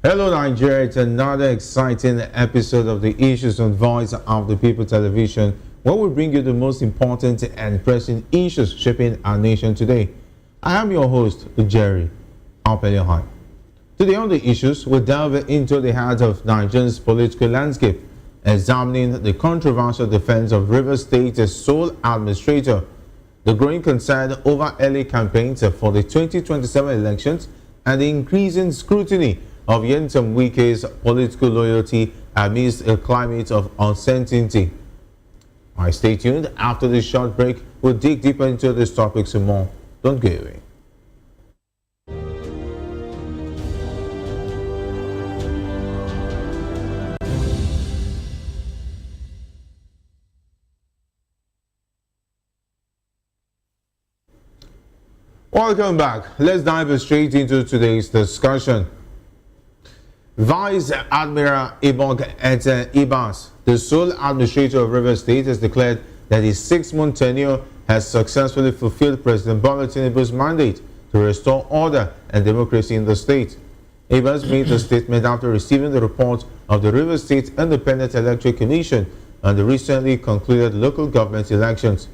Hello Nigeria, it's another exciting episode of the Issues on Voice of the People television, where we bring you the most important and pressing issues shaping our nation today. I am your host, Jerry Alpeliahai. Today on the issues, we delve into the heart of Nigeria's political landscape, examining the controversial defense of Rivers State's sole administrator, the growing concern over early campaigns for the 2027 elections, and the increasing scrutiny of Nyesom Wike's political loyalty amidst a climate of uncertainty. Alright, stay tuned. After this short break, we'll dig deeper into these topics and more. Don't go away. Welcome back. Let's dive straight into today's discussion. Vice Admiral Ibok Ete Ibas, the sole administrator of Rivers State, has declared that his 6-month tenure has successfully fulfilled President Bola Tinubu's mandate to restore order and democracy in the state. Ibas made the statement after receiving the report of the Rivers State Independent Electoral Commission on the recently concluded local government elections.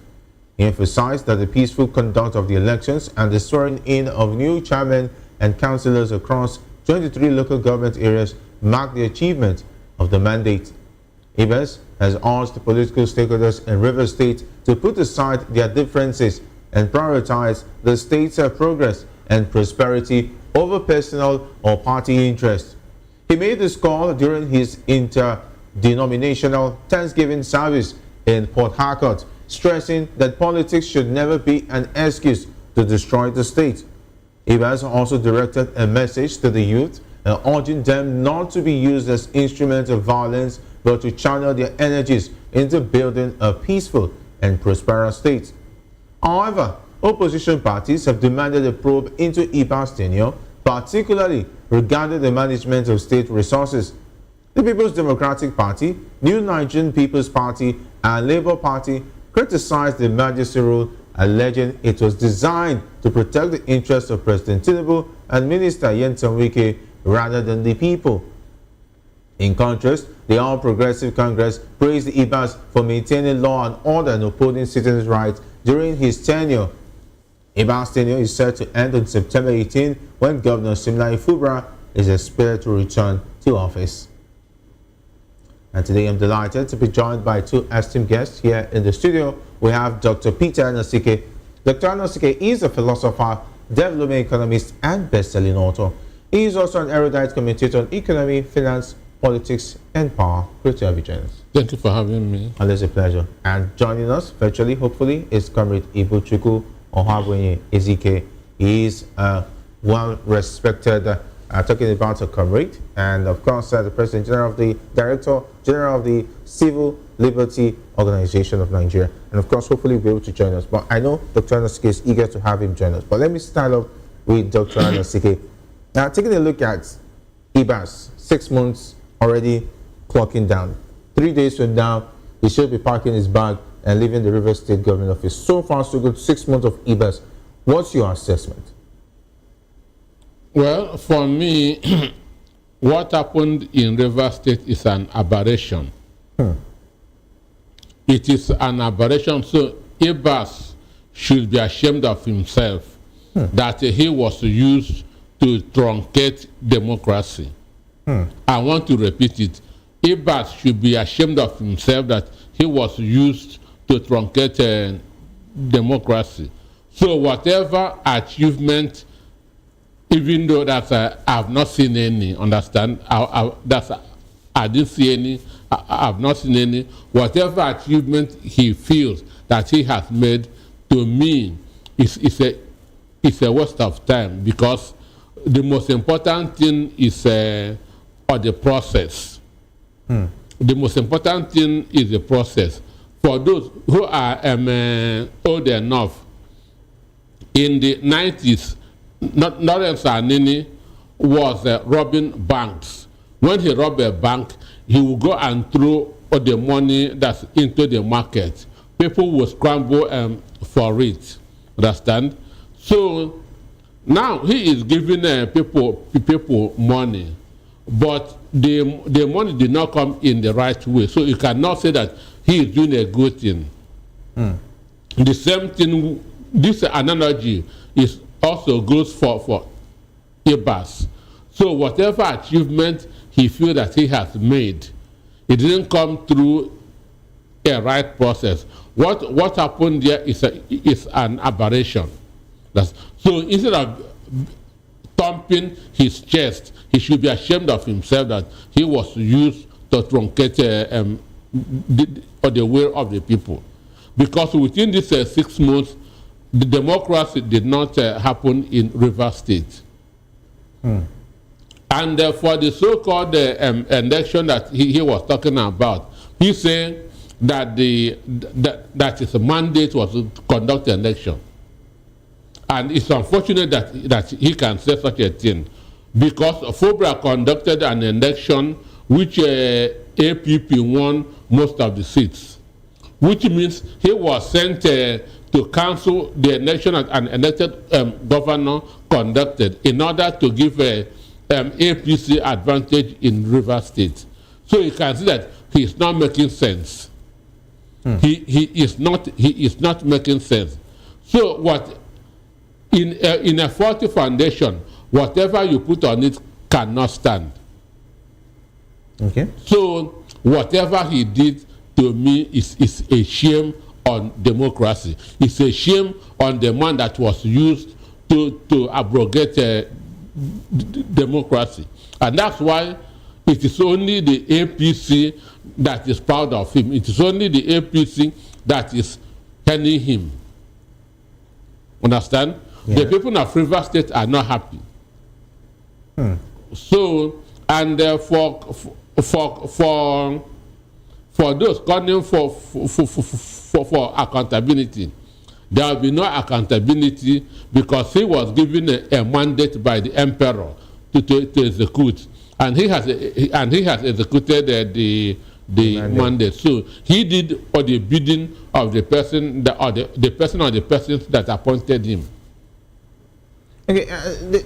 He emphasized that the peaceful conduct of the elections and the swearing-in of new chairmen and councillors across 23 local government areas mark the achievement of the mandate. Ibas has urged political stakeholders in Rivers State to put aside their differences and prioritize the state's progress and prosperity over personal or party interests. He made this call during his interdenominational Thanksgiving service in Port Harcourt, stressing that politics should never be an excuse to destroy the state. Ibas also directed a message to the youth, urging them not to be used as instruments of violence, but to channel their energies into building a peaceful and prosperous state. However, opposition parties have demanded a probe into Ibas' tenure, particularly regarding the management of state resources. The People's Democratic Party, New Nigerian People's Party, and Labour Party criticized the emergency rule, alleging it was designed to protect the interests of President Tinubu and Minister Nyesom Wike rather than the people. In contrast, the All Progressive Congress praised Ibas for maintaining law and order and upholding citizens' rights during his tenure. Ibas' tenure is set to end on September 18, when Governor Siminalayi Fubara is expected to return to office. And today I'm delighted to be joined by two esteemed guests here in the studio. We have Dr. Peter Anosike. Dr. Anosike is a philosopher, development economist, and best-selling author. He is also an erudite commentator on economy, finance, politics, and power. Great to have you join us. Thank you for having me. Always a pleasure. And joining us virtually, hopefully, is Comrade Ibuchukwu Ohabwenye Ezike. He is a well-respected talking about a comrade, and of course the President General of the Director General of the Civil Liberty Organization of Nigeria, and of course hopefully be able to join us. But I know Dr. Anosike is eager to have him join us. But let me start off with Dr. Anosike. Now, taking a look at Ibas, 6 months already clocking down. 3 days from now, he should be packing his bag and leaving the Rivers State government office. So far, so good. 6 months of Ibas. What's your assessment? Well, for me, what happened in Rivers State is an aberration. It is an aberration. So Ibas should be ashamed of himself that he was used to truncate democracy. I want to repeat it. Ibas should be ashamed of himself that he was used to truncate democracy. So whatever achievement, even though that I've not seen any, understand? I didn't see any, I've not seen any. Whatever achievement he feels that he has made, to me, is a waste of time, because the most important thing is the process. The most important thing is the process. For those who are old enough, in the 90s, Lawrence Anini was robbing banks. When he robbed a bank, he would go and throw all the money that's into the market. People will scramble for it. Understand? So now he is giving people money. but the money did not come in the right way. So you cannot say that he is doing a good thing. The same thing, this analogy is also goes for Ibas. So whatever achievement he feels that he has made, it didn't come through a right process. What happened there is an aberration. So instead of thumping his chest, he should be ashamed of himself that he was used to truncate the will of the people. Because within these 6 months, the democracy did not happen in Rivers State. And for the so-called election that he was talking about, he said that that his mandate was to conduct an election. And it's unfortunate that he can say such a thing, because FOBRA conducted an election which APP won most of the seats, which means he was sent to cancel the election that an elected governor conducted in order to give APC advantage in Rivers State. So you can see that he is not making sense. He is not making sense. So what in a faulty foundation, whatever you put on it cannot stand. Okay. So whatever he did to me is a shame on democracy. It's a shame on the man that was used to abrogate democracy. And that's why it is only the APC that is proud of him. It is only the APC that is penning him. Understand? Yeah. The people of Rivers State are not happy. So, and for those calling for accountability, there will be no accountability, because he was given a mandate by the emperor to execute, and he has executed the mandate. So he did for the bidding of the person or the person or the persons that appointed him. Okay,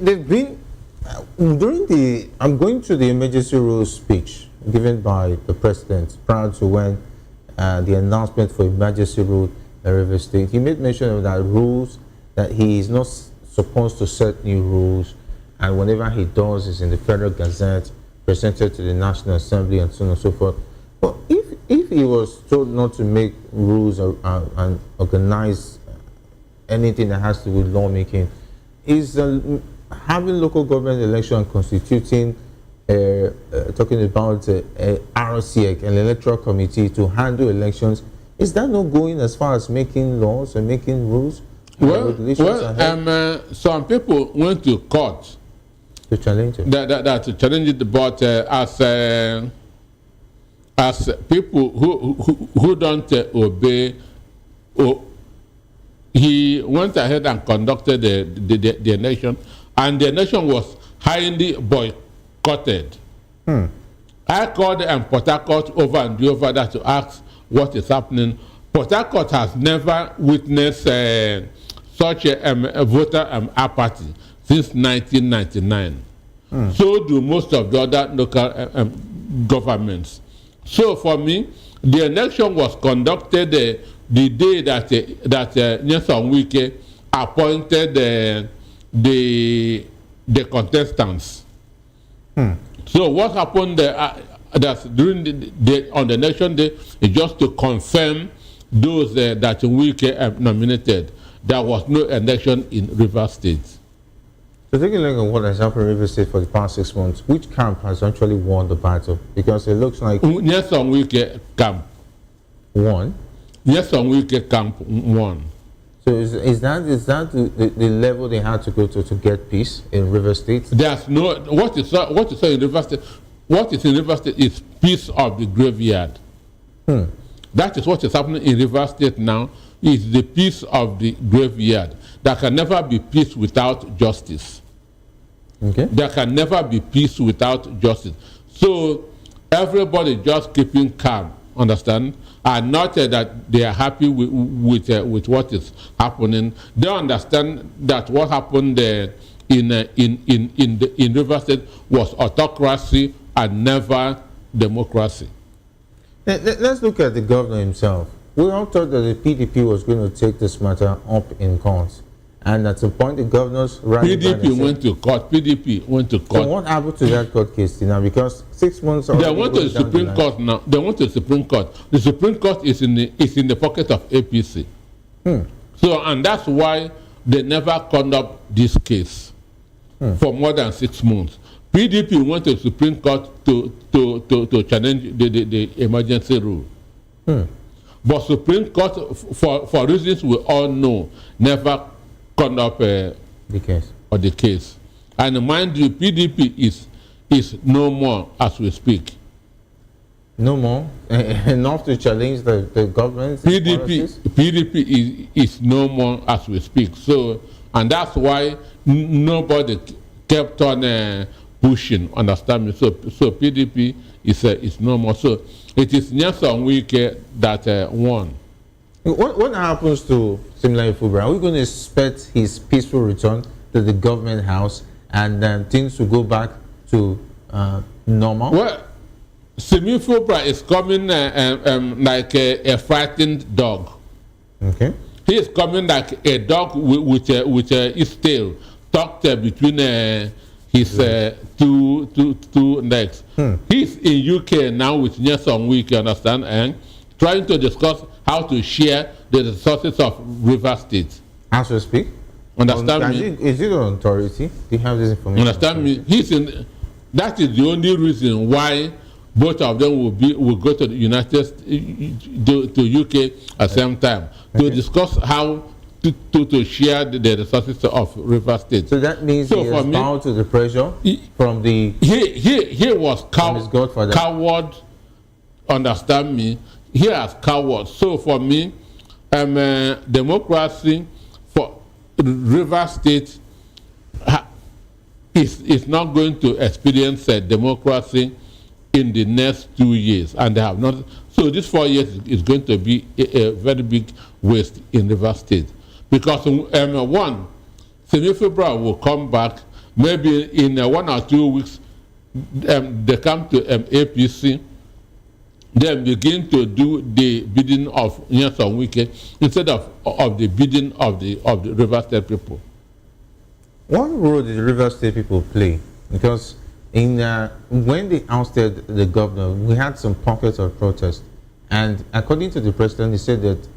they've been during the. I'm going to the emergency rules speech given by the president prior to when the announcement for emergency rule in Rivers State. He made mention of that rules, that he is not supposed to set new rules, and whenever he does is in the Federal Gazette, presented to the National Assembly, and so on and so forth. But if he was told not to make rules and organize anything that has to do with lawmaking, is having local government election constituting talking about RCEC, an electoral committee to handle elections, is that not going as far as making laws and making rules? Some people went to court to challenge it. To challenge it, but as people who don't obey, he went ahead and conducted the election, and the election was highly boycotted. I called Port Harcourt over and over that to ask what is happening. Port Harcourt has never witnessed such a voter apathy since 1999. So do most of the other local governments. So for me, the election was conducted the day that Nyesom Wike appointed the contestants. So what happened that during on the election day is just to confirm those that Wike nominated. There was no election in Rivers State. So taking a look at what has happened in Rivers State for the past 6 months, which camp has actually won the battle? Because it looks like Nyesom Wike camp won. Nyesom Wike camp won. So is that the level they had to go to get peace in Rivers State? There's no what is in Rivers State. What is in Rivers State is peace of the graveyard. That is what is happening in Rivers State now. Is the peace of the graveyard. There can never be peace without justice. Okay. There can never be peace without justice. So everybody just keeping calm, understand? And not that they are happy with what is happening. They understand that what happened in River State was autocracy and never democracy. Let's look at the governor himself. We all thought that the PDP was going to take this matter up in court. And at some point, the governors PDP went to court. PDP went to court. So what happened to that court case now? Because 6 months. They went to the Supreme Court now. They went to the Supreme Court. The Supreme Court is in the pocket of APC. So, and that's why they never conduct this case for more than 6 months. PDP went to the Supreme Court to challenge the emergency rule. But Supreme Court, for reasons we all know, never conduct the case. And mind you, PDP is no more as we speak. No more? Enough to challenge the government? PDP is no more as we speak. So, and that's why nobody kept on pushing, understand me? So PDP is no more. So it is Nyesom Wike that won. What happens to Similai Fubra? Are we going to expect his peaceful return to the government house and then things will go back to normal? Well, Simi Fubra is coming like a frightened dog. Okay. He is coming like a dog with his tail tucked between his two legs. He's in UK now with Nyesom Wike, understand, and trying to discuss how to share the resources of River State. As we speak? Understand me? Is it an authority? Do you have this information? Understand me? That is the only reason why both of them will go to the United States, to UK at the same time to discuss how to share the resources of River State. So that means he is bound to the pressure from the... He was coward, understand me? He has coward. So for me, democracy for River State is not going to experience democracy in the next 2 years, and they have not. So this 4 years is going to be a very big waste in River State, because one, Simi Fubra will come back maybe in 1 or 2 weeks. They come to APC. Then begin to do the bidding of Nyesom Wike instead of the bidding of the River State people. What role did the River State people play? Because when they ousted the governor, we had some pockets of protest, and according to the president, he said that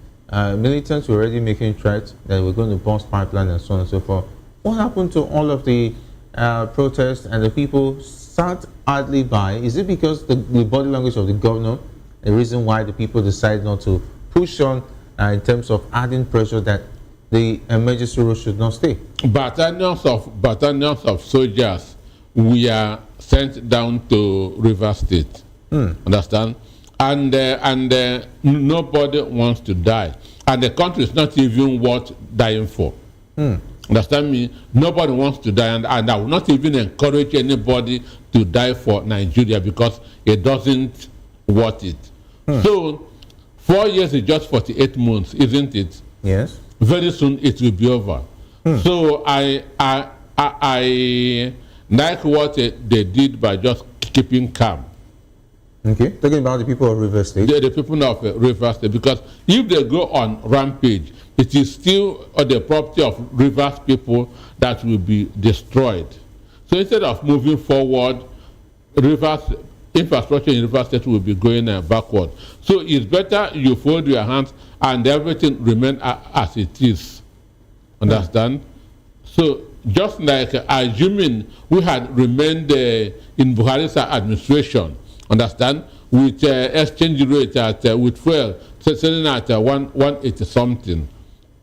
militants were already making threats that we're going to burst pipeline and so on and so forth. What happened to all of the protests and the people sat idly by? Is it because the body language of the governor, the reason why the people decide not to push on in terms of adding pressure that the emergency rule should not stay? Battalions of soldiers were sent down to River State. Understand? And nobody wants to die, and the country is not even worth dying for. Understand me? Nobody wants to die, and I will not even encourage anybody to die for Nigeria because it doesn't worth it. So 4 years is just 48 months, isn't it? Yes. Very soon it will be over. So I like what they did by just keeping calm. Okay, talking about the people of River State. The people of River State, because if they go on rampage, it is still the property of Rivers people that will be destroyed. So instead of moving forward, Rivers infrastructure in River State will be going backward. So it's better you fold your hands and everything remain as it is. Understand? So just like assuming we had remained in Buhari's administration, understand, with exchange rate with fuel selling at 180 something.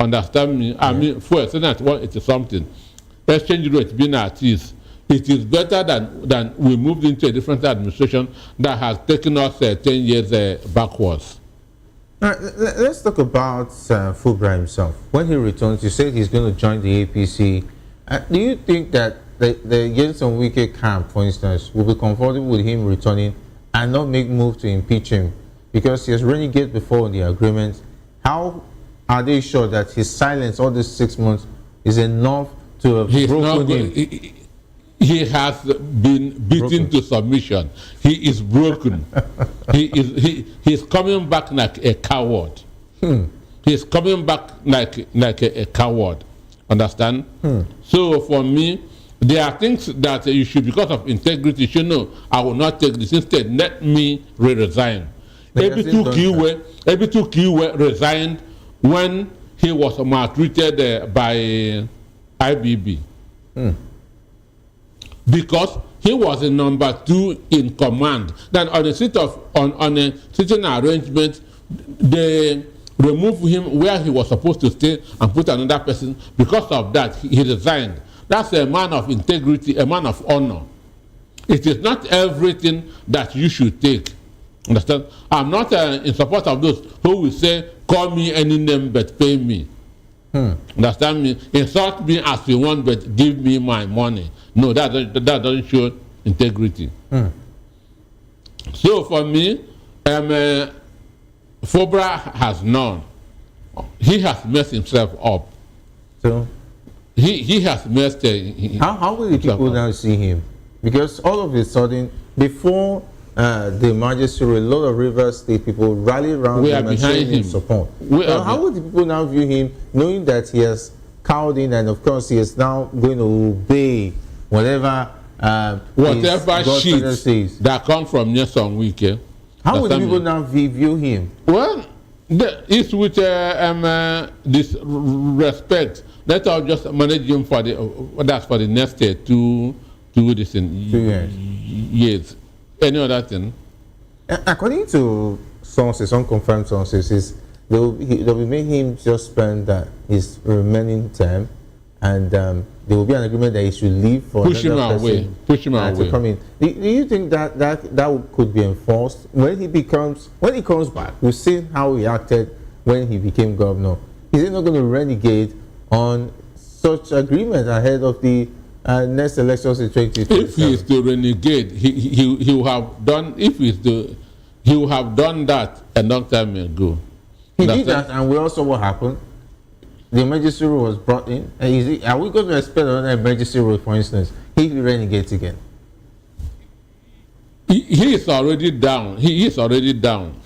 Understand me? I mean, fuel selling at 180 something. Exchange rate being at this. It is better than we moved into a different administration that has taken us 10 years backwards. All right, let's talk about Fubra himself. When he returns, you said he's going to join the APC. Do you think that the Nyesom Wike camp, for instance, will be comfortable with him returning and not make move to impeach him? Because he has renegade before the agreement. How are they sure that his silence all these 6 months is enough to have He's broken not him. he has been beaten to submission. He is broken. He's coming back like a coward. He's coming back like a coward. Understand? So for me, there are things that you should, because of integrity, you should know, I will not take this. Instead, let me resign. Ebitu Kiwe resigned when he was maltreated by IBB. Because he was the number 2 in command. Then on a sitting arrangement, they removed him where he was supposed to stay and put another person. Because of that, he resigned. That's a man of integrity, a man of honor. It is not everything that you should take. Understand? I'm not in support of those who will say, call me any name but pay me. Understand me? Insult me as you want but give me my money. No, that doesn't show integrity. So for me, Fobra has known. He has messed himself up. So he has messed. how will the people now see him? Because all of a sudden, before the magistrate, a lot of Rivers State people rally around him and show him support. How will the people now view him, knowing that he has cowed in, and of course he is now going to obey whatever shit that come from Nyesom Wike? How will the people now view him? Well, it's with this respect. Let us just manage him for the next 2 this in 2 years. Yes. Any other thing? According to sources, unconfirmed sources, they will be making him just spend his remaining term, and there will be an agreement that he should leave for push him away. Push him away. To come in. Do you think that could be enforced when he comes back? We've seen how he acted when he became governor. Is he not going to renegade on such agreement ahead of the next elections in 2027? If he is to renegade, he will have done. He will have done that a long time ago. He did that, and we also what happened. The emergency rule was brought in. Are we going to expect another emergency rule, for instance, if he renegates again? He is already down. He is already down.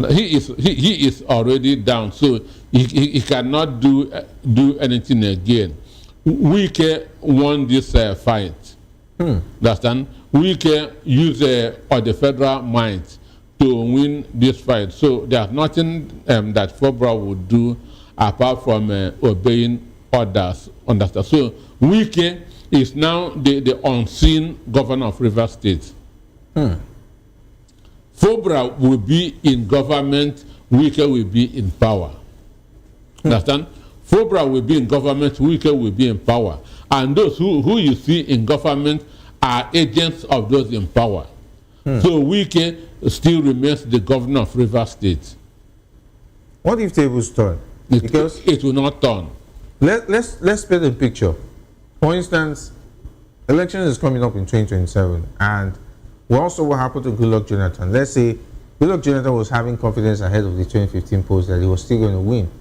He is already down. So he cannot do anything again. Wike won this fight. Understand? Wike used the federal might to win this fight. So there's nothing that Fobra would do apart from obeying orders. Understand? So Wike is now the unseen governor of Rivers State. Fobra will be in government, Wike will be in power. Understand? Fobra will be in government, Wike will be in power. And those who you see in government are agents of those in power. So Wike still remains the governor of Rivers State. What if tables turn? Because it will not turn. Let's paint a picture. For instance, elections is coming up in 2027, and we also what happened to Goodluck Jonathan. Let's say Goodluck Jonathan was having confidence ahead of the 2015 polls that he was still going to win,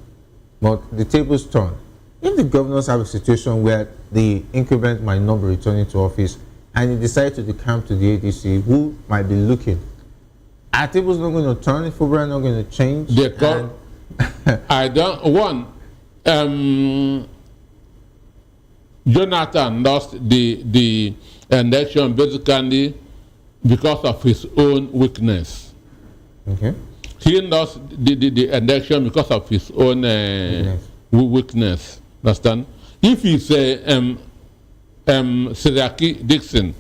but the tables turn. If the governors have a situation where the incumbent might not be returning to office, and he decides to decamp to the ADC, who might be looking, are tables not going to turn? If Fobra not going to change? I don't want. Jonathan lost the election basically because of his own weakness. Okay. He lost the election because of his own weakness. Understand? If he's Siraki Dixon,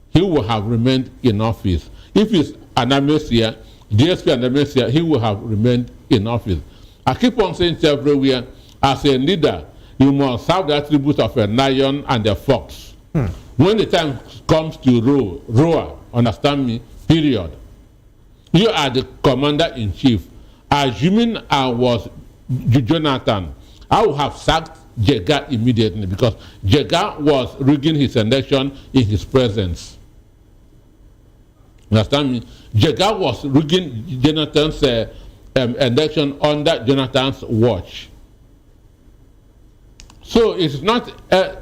he will have remained in office. If he's Anamesia, DSP Anamesia, he will have remained in office. I keep on saying to everywhere, as a leader, you must have the attributes of a lion and a fox. When the time comes to roar, understand me, period. You are the commander-in-chief. Assuming I was Jonathan, I would have sacked Jega immediately because Jega was rigging his election in his presence. Understand me? Jega was rigging Jonathan's election under Jonathan's watch. So it's not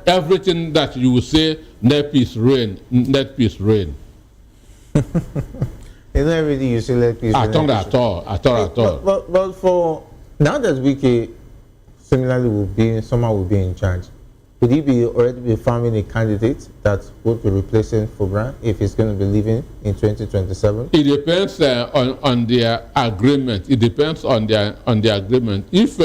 everything that you will say, let peace reign, let peace reign. It's not everything you say, let peace reign. At all. But for now that Wike similarly someone will be in charge, would he already be farming a candidate that would be replacing Fubra if he's going to be leaving in 2027? It depends on their agreement. It depends on their agreement. If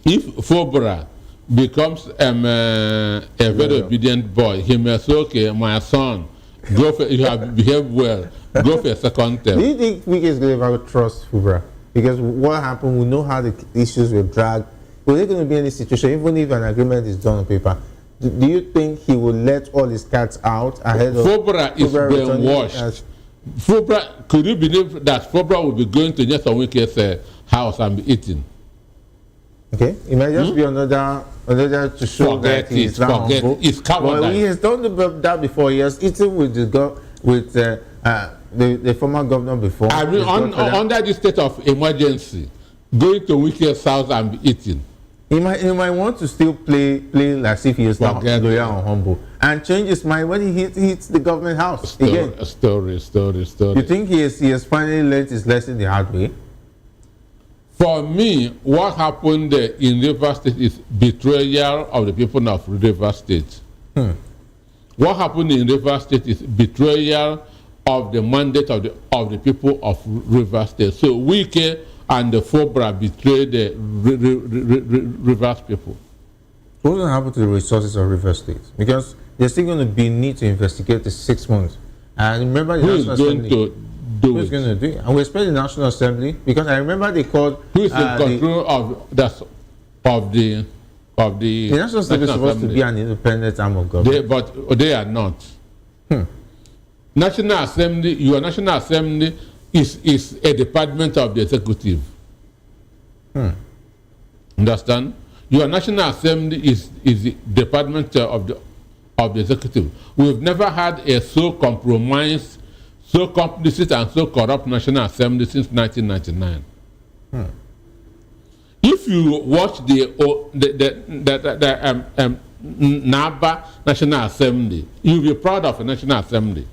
Fubra becomes a very obedient boy, he may say, okay, my son, go for, you have behaved well, go for a second term. Do you think Wike is going to ever trust Fubra? Because what happened, we know how the issues were dragged. Was there going to be any situation, even if an agreement is done on paper? Do you think he will let all his cats out ahead of Fubra is brainwashed. Fubra, could you believe that Fubra will be going to Nyesom Wike's house and be eating? Okay, it might just be another to show that he's now humble. It's cowardice. Well, he has done that before. He has eaten with the former governor before. I mean, under the state of emergency, going to Wike's house and be eating. He might want to still play as if he is not loyal and humble, and change his mind when he hits the government house again. Story. You think he has finally learned his lesson the hard way? For me, what happened in Rivers State is betrayal of the people of Rivers State. What happened in Rivers State is betrayal of the mandate of the people of Rivers State. So Wike and the Fubra betrayed the Rivers people. What's going to happen to the resources of Rivers State? Because there's still going to be need to investigate the 6 months. And remember the National Assembly. Who's going to do it? And we expect the National Assembly, because I remember they called... Who is in control of the National Assembly is supposed to be an independent arm of government. But they are not. National Assembly, your National Assembly is a department of the executive. Understand? Your National Assembly is the department of the executive. We've never had a so compromised, so complicit and so corrupt National Assembly since 1999. If you watch the NABA National Assembly, you'll be proud of a National Assembly.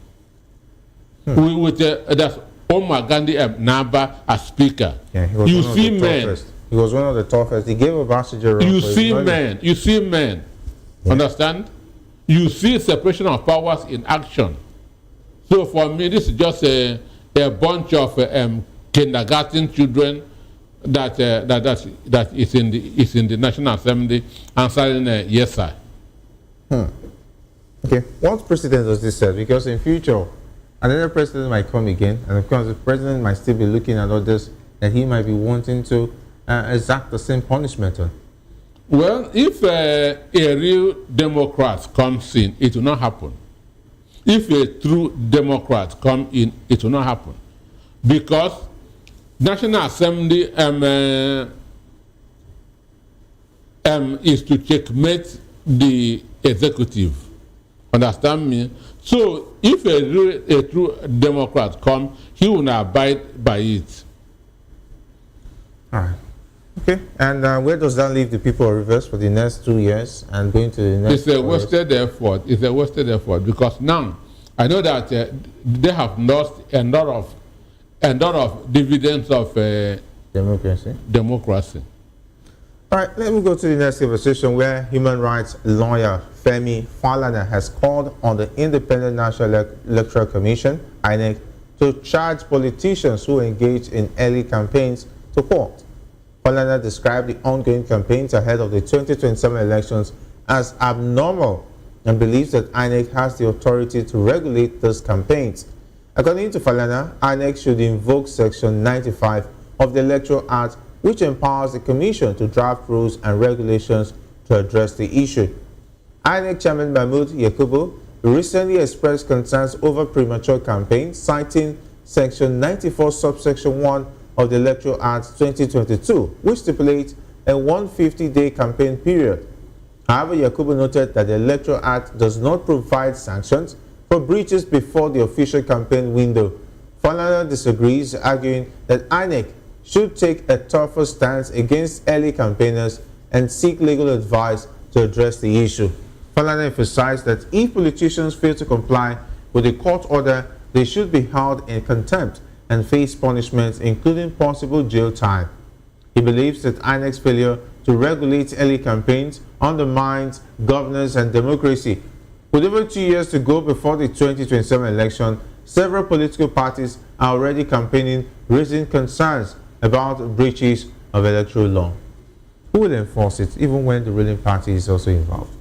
With that's Omar Gandhi NABA as speaker. Yeah, you see men. He was one of the toughest. He gave Obasanjo. You see men. Yeah. Understand? You see separation of powers in action. So for me, this is just a bunch of kindergarten children that is in the National Assembly answering yes, sir. Okay. What precedent does this set? Because in future, another president might come again, and of course, the president might still be looking at others that he might be wanting to exact the same punishment on. Well, if a real Democrat comes in, it will not happen. If a true Democrat comes in, it will not happen. Because National Assembly is to checkmate the executive. Understand me? So if a true Democrat comes, he will not abide by it. All right. Okay. And where does that leave the people of Rivers for the next 2 years and going to the next? It's a wasted effort. It's a wasted effort because now I know that they have lost a lot of dividends of democracy. All right. Let me go to the next conversation where human rights lawyer Femi Falana has called on the Independent National Electoral Commission (Inec) to charge politicians who engage in early campaigns to court. Falana described the ongoing campaigns ahead of the 2027 elections as abnormal and believes that INEC has the authority to regulate those campaigns. According to Falana, INEC should invoke Section 95 of the Electoral Act, which empowers the Commission to draft rules and regulations to address the issue. INEC Chairman Mahmoud Yakubu recently expressed concerns over premature campaigns, citing Section 94 subsection 1 of the Electoral Act 2022, which stipulates a 150-day campaign period. However, Yakubu noted that the Electoral Act does not provide sanctions for breaches before the official campaign window. Falana disagrees, arguing that INEC should take a tougher stance against early campaigners and seek legal advice to address the issue. Falana emphasized that if politicians fail to comply with a court order, they should be held in contempt and face punishments, including possible jail time. He believes that Inec's failure to regulate early campaigns undermines governance and democracy. With over 2 years to go before the 2027 election, several political parties are already campaigning, raising concerns about breaches of electoral law. Who will enforce it, even when the ruling party is also involved?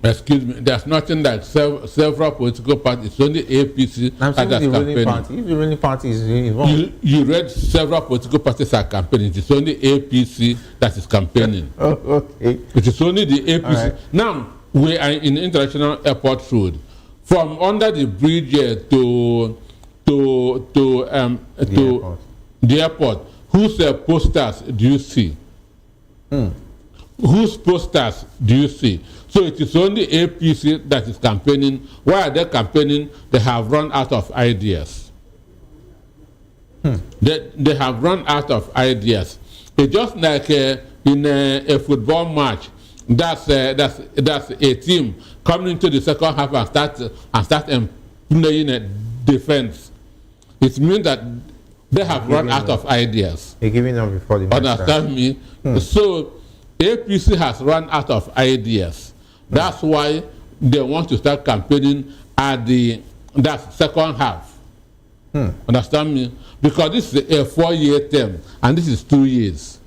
Excuse me, there's nothing like several political parties. It's only APC I'm saying that's the ruling campaigning. party. If the ruling party is involved. You read several political parties are campaigning. It's only APC that is campaigning. Oh, okay. It is only the APC. Right. Now, we are in International Airport Road. From under the bridge to the airport, whose posters do you see? Whose posters do you see? So it is only APC that is campaigning. Why are they campaigning? They have run out of ideas. They have run out of ideas. It's just like in a football match. That's a team coming into the second half and start playing a defense. It means that they have run out of ideas. They're giving up before the match starts. Understand me? So APC has run out of ideas. That's why they want to start campaigning at that second half. Understand me? Because this is a 4-year term and this is 2 years.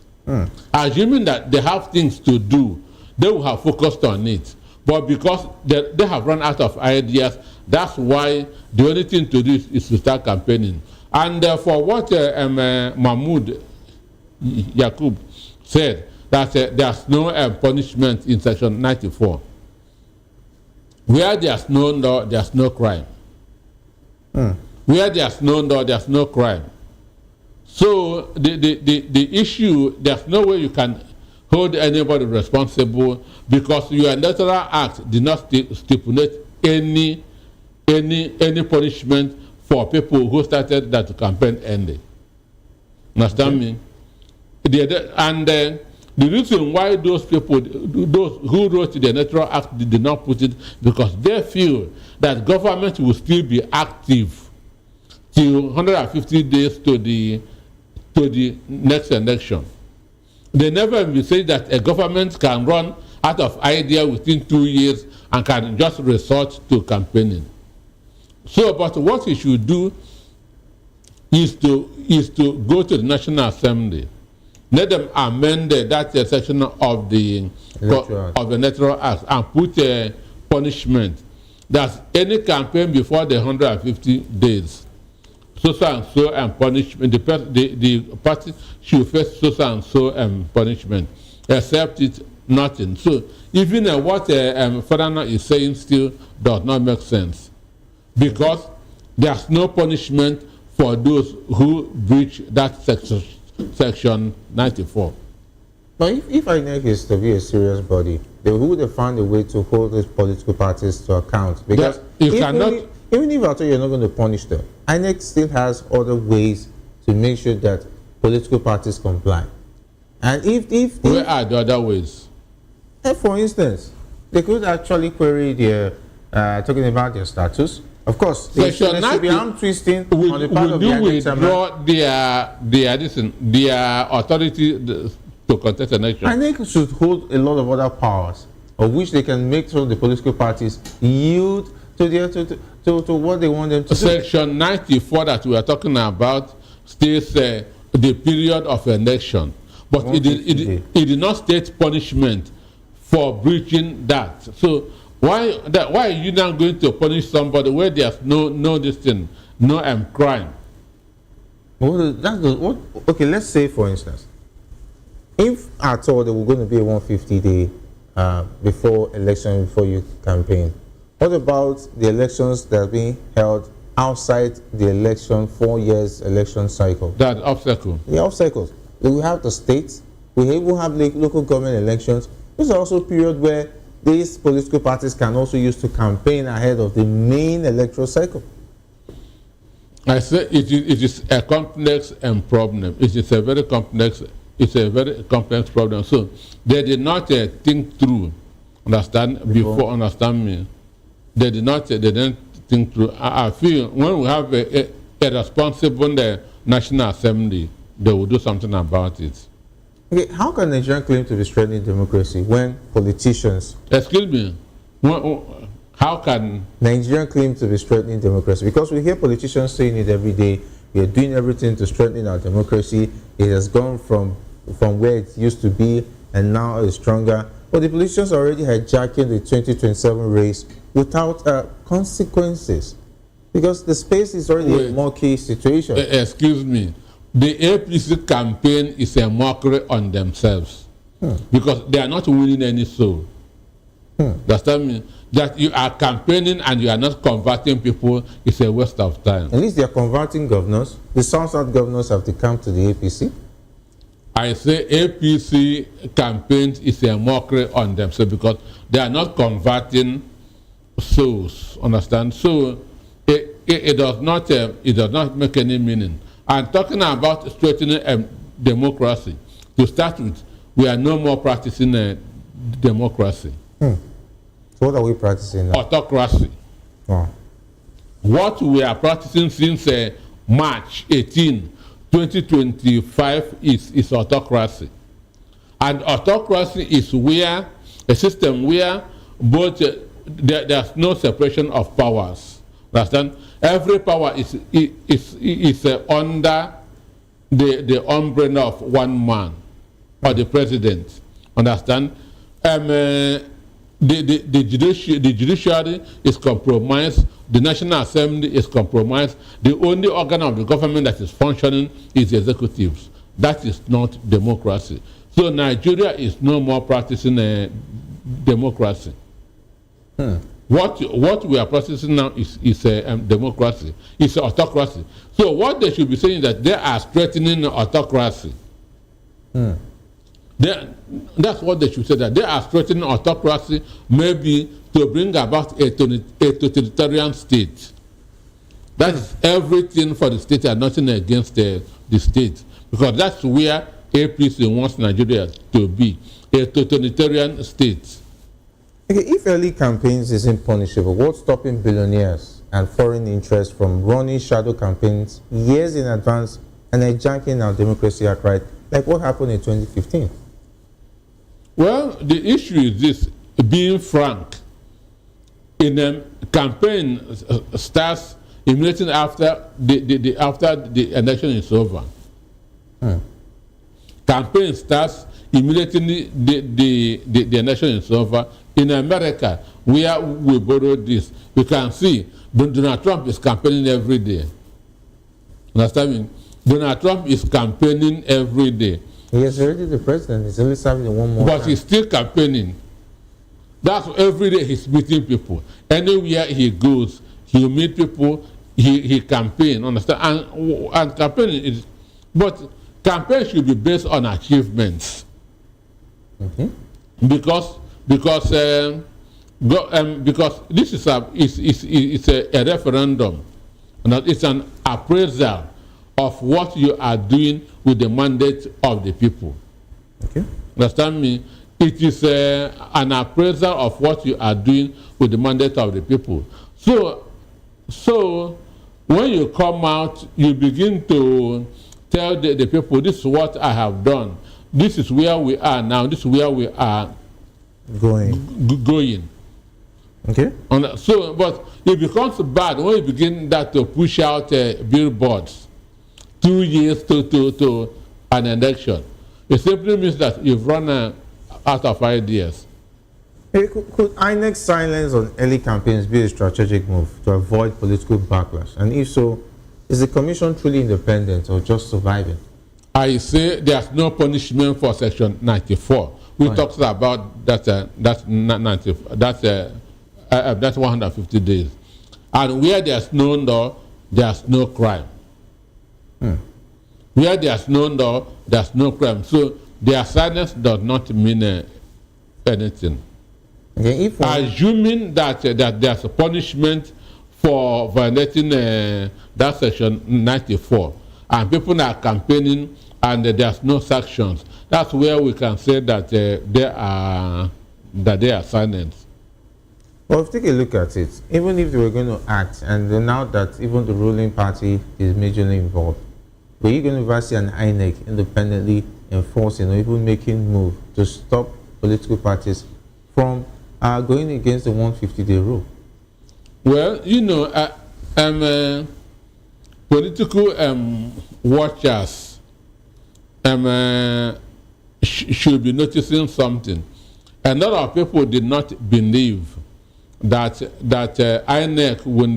Assuming that they have things to do, they will have focused on it. But because they have run out of ideas, that's why the only thing to do is to start campaigning. And for what Mahmoud Yakub said, that there's no punishment in Section 94. Where there's no law, there's no crime. Where there's no law, there's no crime. So the issue, there's no way you can hold anybody responsible because your electoral act did not stipulate any punishment for people who started that campaign early. Understand me? The reason why those people, those who wrote the electoral act, did not put it because they feel that government will still be active till 150 days to the next election. They never say that a government can run out of idea within 2 years and can just resort to campaigning. So, but what he should do is to go to the National Assembly, let them amend that section of the Electoral Act and put a punishment that any campaign before the 150 days, so and so and punishment, the party should face so and so punishment, except it's nothing. So even what Falana is saying still does not make sense because there's no punishment for those who breach that section 94. But if Inec is to be a serious body, they would have found a way to hold these political parties to account. Because even if after you're not going to punish them, Inec still has other ways to make sure that political parties comply. And if where are the other ways? For instance, they could actually query their talking about their status. Of course, there should be arm twisting on the part of the withdraw their authority to contest an election. INEC should hold a lot of other powers, of which they can make sure the political parties yield to what they want them to do. Section 94 that we are talking about states the period of election, but it did not state punishment for breaching that. So why are you now going to punish somebody where there's no this thing, no crime? Okay, let's say for instance, if at all there were going to be a 150-day before election, before you campaign, what about the elections that are being held outside the election 4 years election cycle? That obstacle. The obstacles. We have the states. We even have local government elections. This is also a period where these political parties can also use to campaign ahead of the main electoral cycle. I say it is a complex problem. It is a very complex it's a very complex problem. So they did not think through, understand me. They didn't think through. I feel when we have a responsible National Assembly, they will do something about it. Okay, how can Nigeria claim to be strengthening democracy when politicians... Excuse me, how can... Nigeria claim to be strengthening democracy? Because we hear politicians saying it every day. We are doing everything to strengthen our democracy. It has gone from where it used to be and now it's stronger. But the politicians are already hijacking the 2027 race without consequences. Because the space is already a murky situation. Excuse me. The APC campaign is a mockery on themselves. Because they are not winning any soul. Understand me? That you are campaigning and you are not converting people is a waste of time. At least they are converting governors. The South governors have to come to the APC. I say APC campaigns is a mockery on themselves because they are not converting souls. Understand? So it does not make any meaning. And talking about strengthening democracy, to start with, we are no more practicing democracy. So what are we practicing now? Autocracy. Oh. What we are practicing since March 18, 2025 is autocracy. And autocracy is where a system where both there's no separation of powers. Understand? Every power is under the umbrella of one man or the president. Understand? The judiciary is compromised. The National Assembly is compromised. The only organ of the government that is functioning is the executives. That is not democracy. So Nigeria is no more practicing democracy. What we are practicing now is democracy. It's autocracy. So what they should be saying is that they are strengthening autocracy. That's what they should say, that they are strengthening autocracy, maybe to bring about a totalitarian state. That is everything for the state and nothing against the state. Because that's where APC wants Nigeria to be, a totalitarian state. Okay, if early campaigns isn't punishable, what's stopping billionaires and foreign interests from running shadow campaigns years in advance and hijacking our democracy outright, like what happened in 2015? Well, the issue is this, being frank. In a campaign starts immediately after the election is over. Campaign starts immediately the election is over. In America, where we borrowed this, we can see Donald Trump is campaigning every day. Understand me? Donald Trump is campaigning every day. He is already the president. He's only serving one more But time. he's still campaigning. That's every day he's meeting people. Anywhere he goes, he meet people, he campaign, understand? And campaigning is, but campaign should be based on achievements. Because this is a referendum, and it's an appraisal of what you are doing with the mandate of the people. Okay. Understand me? It is an appraisal of what you are doing with the mandate of the people. So when you come out, you begin to tell the people, this is what I have done. This is where we are now. This is where we are going. Okay. So, but it becomes bad when you begin that to push out billboards 2 years to an election. It simply means that you've run out of ideas. Hey, could Inec's silence on early campaigns be a strategic move to avoid political backlash? And if so, is the commission truly independent or just surviving? I say there's no punishment for Section 94. We talked about that's 150 days. And where there's no law, there's no crime. Where there's no law, there's no crime. So their silence does not mean anything. Okay, assuming that there's a punishment for violating that Section 94, and people are campaigning and there's no sanctions, that's where we can say that they are silent. Well, if you take a look at it, even if they were going to act, and now that even the ruling party is majorly involved, were you going to see an Inec independently enforcing or even making move to stop political parties from going against the 150-day rule? Well, political watchers should be noticing something. A lot of people did not believe that INEC when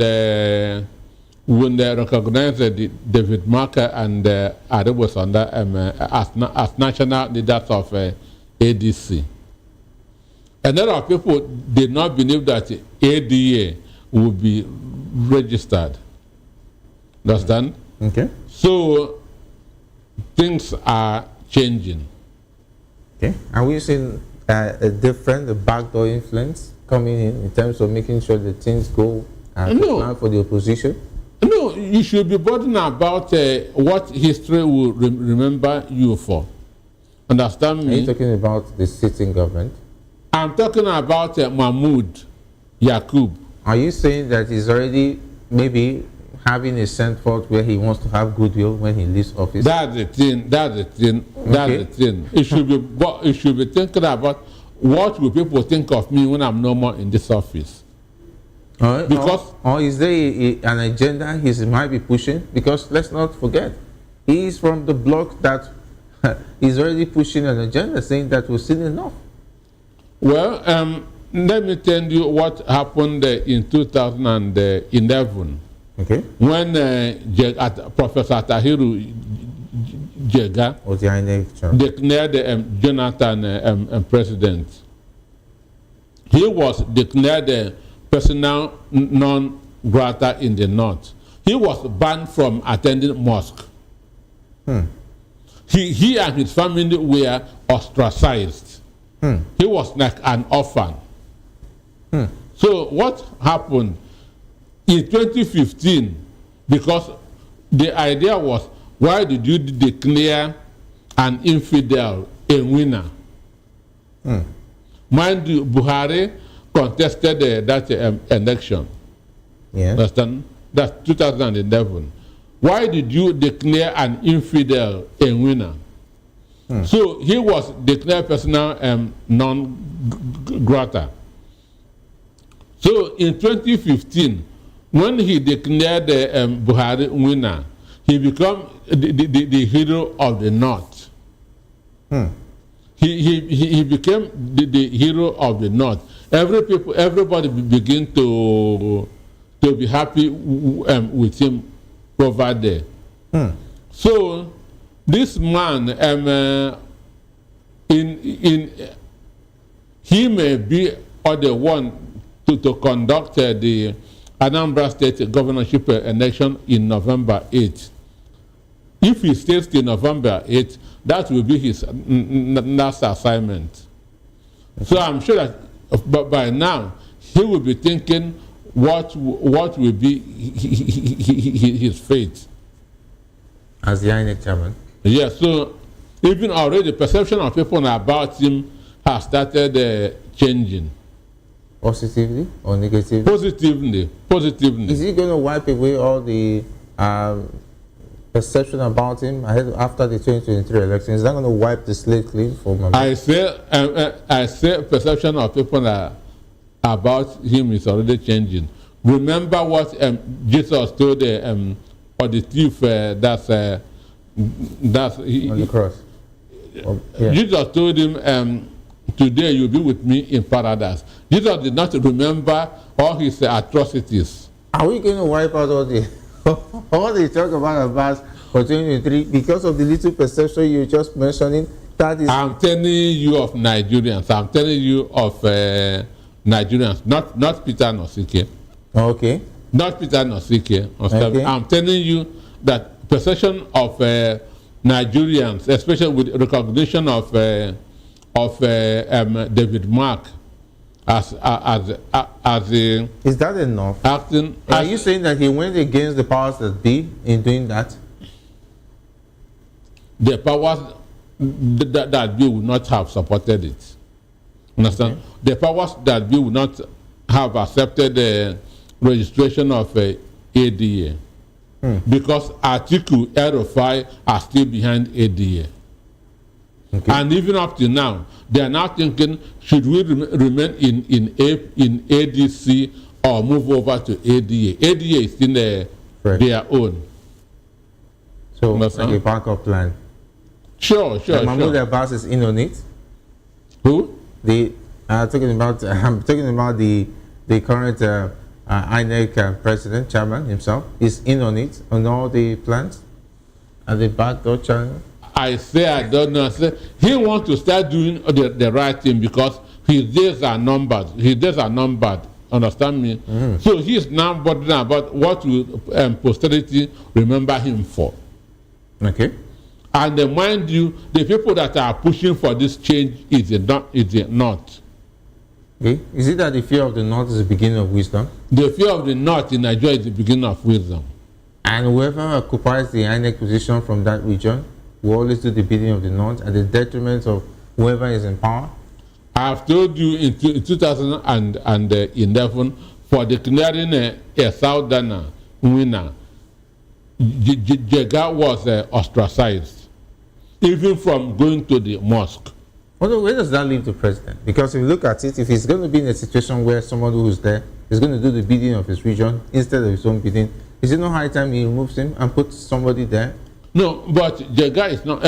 they recognize David Marker and Adebo Sanda as national leaders of ADC. A lot of people did not believe that ADA would be registered. Understand? Okay. So things are changing. Okay. Are we seeing a backdoor influence coming in terms of making sure that things go plan for the opposition? No, you should be bothered about what history will remember you for. Understand me? Are you talking about the sitting government? I'm talking about Mahmoud Yakub. Are you saying that he's already maybe having a sent forth where he wants to have goodwill when he leaves office? That's the thing. You should be thinking about what will people think of me when I'm no more in this office. Because or is there an agenda he might be pushing? Because let's not forget, he's from the bloc that is already pushing an agenda saying that we've seen enough. Well, let me tell you what happened in 2011. Okay. When Professor Tahiru Jega declared Jonathan president. He was declared persona non grata in the north. He was banned from attending mosque. He and his family were ostracized. He was like an orphan. So what happened in 2015? Because the idea was, why did you declare an infidel a winner? Mind you, Buhari contested that election. Yeah. Understand? That's 2011. Why did you declare an infidel a winner? So he was declared persona non grata. So in 2015, when he declared Buhari winner, he became the hero of the North. He became the hero of the North. Everybody began to be happy with him over there. So this man, he may be the one to conduct the Anambra State governorship election in November 8th. If he stays till November 8th, that will be his last assignment. So I'm sure that by now he will be thinking what will be his fate. As the Inec chairman? Yes, so even already the perception of people about him has started changing. Positively or negatively? Positively. Is he going to wipe away all the perception about him after the 2023 election? Is that going to wipe the slate clean for him? I say perception of people about him is already changing. Remember what Jesus told the thief that's on the cross. Yeah. Jesus told him, today you'll be with me in paradise. Jesus did not remember all his atrocities. Are we going to wipe out all the all they talk about for 2023 because of the little perception you're just mentioning? That is. I'm telling you of Nigerians. I'm telling you of Nigerians, not Peter Nosike. Okay. Not Peter Nosike. Okay. I'm telling you that perception of Nigerians, especially with recognition of David Mark as is that enough? Acting. Are you saying that he went against the powers that be in doing that? the powers that be would not have supported it. Understand? Okay. The powers that be would not have accepted the registration of ADA because Article 805 are still behind ADA. Okay. And even up to now, they are now thinking, should we remain in ADC or move over to ADA? ADA is in their own. So, like a backup plan. Sure. Mahmoud Abbas is in on it. Who? I'm talking about the current Inec president, chairman himself, is in on it, on all the plans and the backdoor channel. I don't know. He wants to start doing the right thing because his days are numbered. Understand me? So he's now bothering about what will posterity remember him for. Okay. And mind you, the people that are pushing for this change is not. Okay. Is it that the fear of the North is the beginning of wisdom? The fear of the North in Nigeria is the beginning of wisdom. And whoever occupies the INEC position from that region will always do the bidding of the North at the detriment of whoever is in power? I've told you in 2011, for declaring a Southern winner, Jega was ostracized, even from going to the mosque. Although, where does that leave the president? Because if you look at it, if he's going to be in a situation where someone who's there is going to do the bidding of his region instead of his own bidding, is it not high time he removes him and puts somebody there? No, but Jega is not,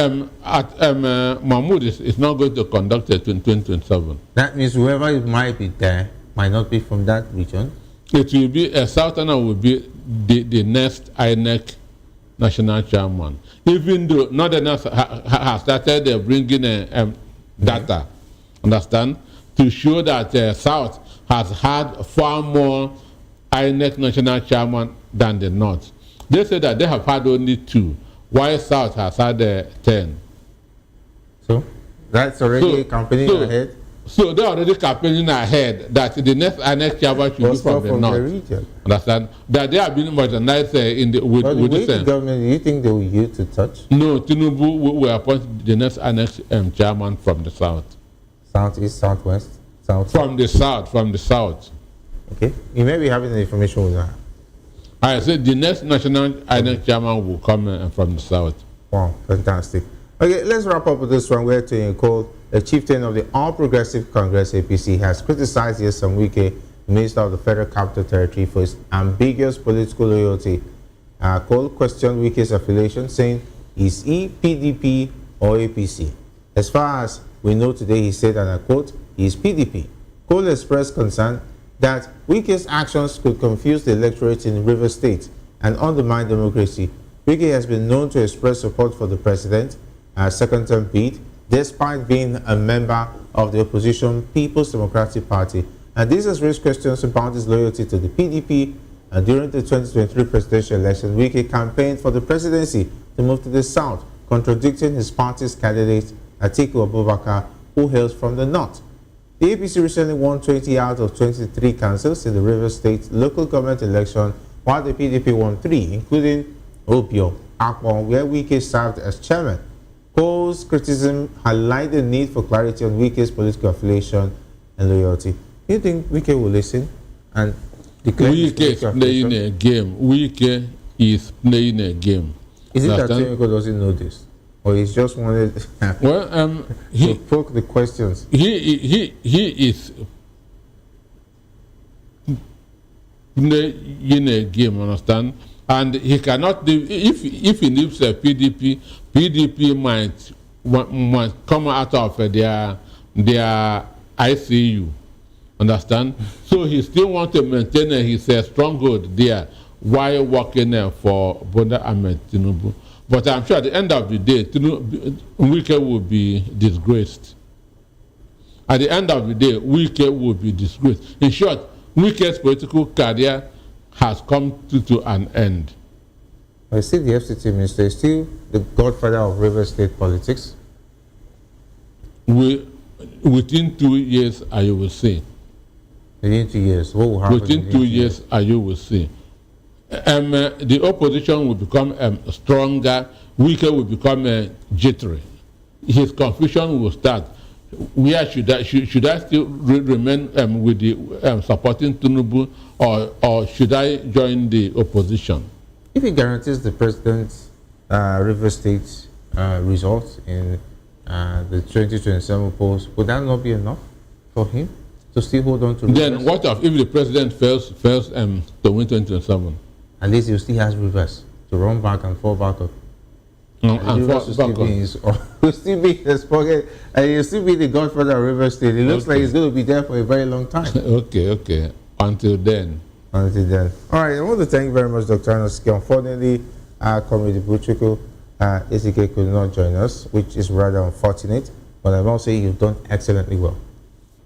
Mahmoud is not going to conduct it in 2027. That means whoever might be there might not be from that region. It will be, a Southerner will be the next INEC national chairman. Even though Northerners have started bringing data, understand, to show that South has had far more INEC national chairman than the North. They say that they have had only 2, while South has had 10. So that's already campaigning ahead. So they're already campaigning ahead that the next INEC chairman should be from the North. Region. Understand? That they have been modernized with this this. Government, do you think they will use to touch? No, Tinubu will appoint the next INEC chairman from the South. Southeast, Southwest, South. From the South. Okay. You may be having the information with that. I said the next national INEC chairman will come from the South. Wow, fantastic. Okay, let's wrap up with this one where Tony Cole, a chieftain of the All Progressive Congress APC, has criticized Nyesom Wike, Minister of the Federal Capital Territory, for his ambiguous political loyalty. Cole questioned Wike's affiliation, saying, is he PDP or APC? As far as we know today, he said, and I quote, he is PDP. Cole expressed concern that Wike's actions could confuse the electorate in Rivers State and undermine democracy. Wike has been known to express support for the president, second-term bid, despite being a member of the opposition People's Democratic Party. And this has raised questions about his loyalty to the PDP. And during the 2023 presidential election, Wike campaigned for the presidency to move to the south, contradicting his party's candidate, Atiku Abubakar, who hails from the north. The APC recently won 20 out of 23 councils in the Rivers State local government election, while the PDP won 3, including Obio, Akron, where Wike served as chairman. Cole's criticism highlighted the need for clarity on Wike's political affiliation and loyalty. Do you think Wike will listen and declare his political affiliation? Wike is playing a game. Wike is playing a game. Is it that Tinubu doesn't know this? Or he's just wanted to poke the questions? He is playing a game, understand? And he cannot live, if he leaves a PDP might come out of their ICU, understand? So he still wants to maintain his stronghold there while working for Bola Ahmed Tinubu. But I'm sure at the end of the day, Wike will be disgraced. At the end of the day, Wike will be disgraced. In short, Wike's political career has come to an end. I see the FCT minister is still the godfather of River State politics. Within 2 years, I will say. Within 2 years, what will happen? Within 2 years, I will say. the opposition will become stronger, weaker will become jittery. His confusion will start. Where should I still remain with the supporting Tinubu, or should I join the opposition? If he guarantees the president's River State results in the 2027 polls, would that not be enough for him to still hold on to Rivers? Then what if the president fails to win 2027? At least he still has Rivers to run back and fall back of. And Rivers will still be in his pocket, and he'll still be the godfather of River State. It looks like he's going to be there for a very long time. Okay. Until then. All right, I want to thank you very much, Dr. Anosuke. Unfortunately, our Committee Buchuku, ACK could not join us, which is rather unfortunate, but I must say you've done excellently well.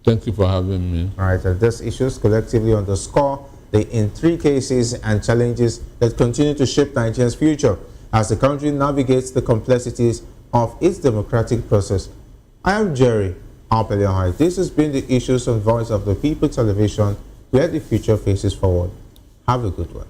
Thank you for having me. All right, and these issues collectively underscore the intricacies and challenges that continue to shape Nigeria's future as the country navigates the complexities of its democratic process. I am Jerry Alpeleahai. This has been the Issues on Voice of the People television, where the future faces forward. Have a good one.